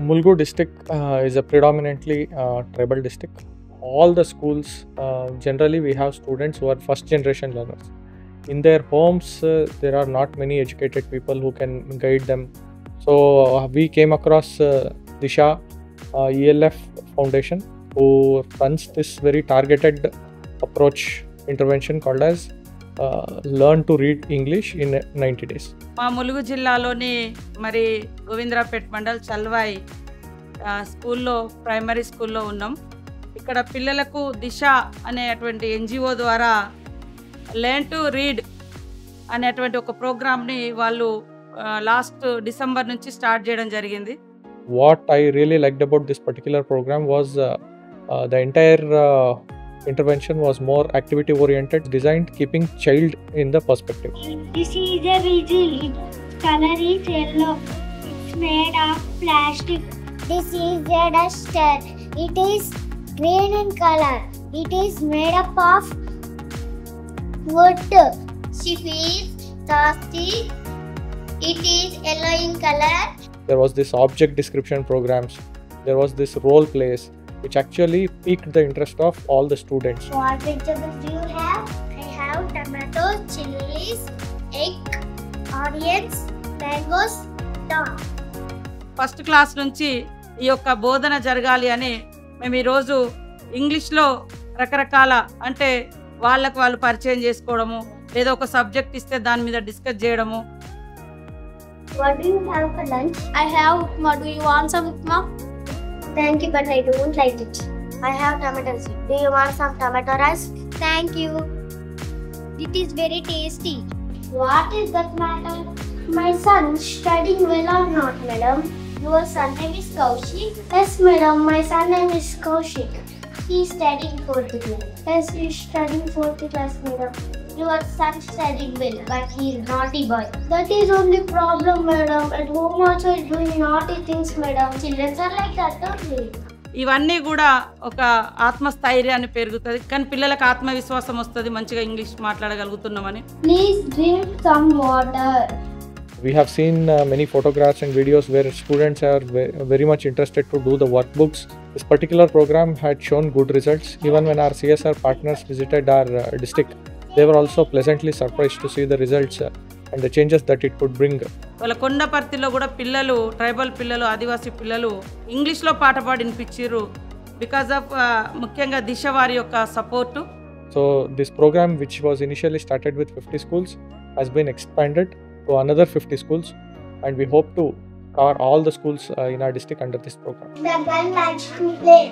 Mulgu district is a predominantly tribal district. All the schools, generally we have students who are first generation learners. In their homes, there are not many educated people who can guide them. So we came across Disha ELF Foundation, who runs this very targeted approach intervention called as learn to read English in 90 days. మా ములుగు జిల్లాలోని మరి గోవిందరాపేట్ మండల్ చల్వాయి స్కూల్లో primary స్కూల్లో ఉన్నాం. ఇక్కడ పిల్లలకు దిశ అనేటువంటి NGO ద్వారా లెర్న్ టు రీడ్ అనేటువంటి ఒక ప్రోగ్రామ్ని వాళ్ళు లాస్ట్ డిసెంబర్ నుంచి స్టార్ట్ చేయడం జరిగింది. What I really liked about this particular program was the entire intervention was more activity oriented, designed keeping child in the perspective. This is a whistle. Color is yellow. It's made of plastic. This is a duster. It is green in color. It is made up of wood. She feels thirsty. It is yellow in color. There was this object description programs. There was this role plays, which actually piqued the interest of all the students. What vegetables do you have? I have tomatoes, chilies, egg, onions, mangoes, tom. First class నుంచి ఈ యొక్క బోధన జరగాలి అని మేము ఈరోజు ఇంగ్లీష్లో రకరకాల అంటే వాళ్ళకు వాళ్ళు పరిచయం చేసుకోవడము, లేదా ఒక సబ్జెక్ట్ ఇస్తే దాని మీద డిస్కస్ చేయడము. What do you have for lunch? I have upma. Do you want some upma? Thank you, but I don't like it. I have tomato soup. Do you want some tomato rice? Thank you. It is very tasty. What is that matter? My son studying well or not, madam? Your son name is Kaushik? Yes, madam. My son name is Kaushik. He is studying 4th class. Yes, he is studying 4th class, madam. Your son studying well, but he is naughty boy. That is only problem, madam. At home also is doing naughty things, madam. Children are like that only. ఇవన్నీ కూడా ఒక ఆత్మస్థైర్యాన్ని పెరుగుతుంది, కానీ పిల్లలకు ఆత్మవిశ్వాసం వస్తుంది మంచిగా English మాట్లాడగలుగుతున్నామని. Please drink some water. We have seen many photographs and videos where students are very much interested to do the workbooks. This particular program had shown good results. Even when our CSR partners visited our district, they were also pleasantly surprised to see the results and the changes that it could bring. వాళ్ళ కొండపర్తిలో కూడా పిల్లలు, tribal పిల్లలు, ఆదివాసీ పిల్లలు ఇంగ్లీష్లో పాట పాడి వినిపించారు because of ముఖ్యంగా దిశ వారి యొక్క support. So this program, which was initially started with 50 schools, has been expanded to another 50 schools, and we hope to cover all the schools in our district under this program. The girl likes to play.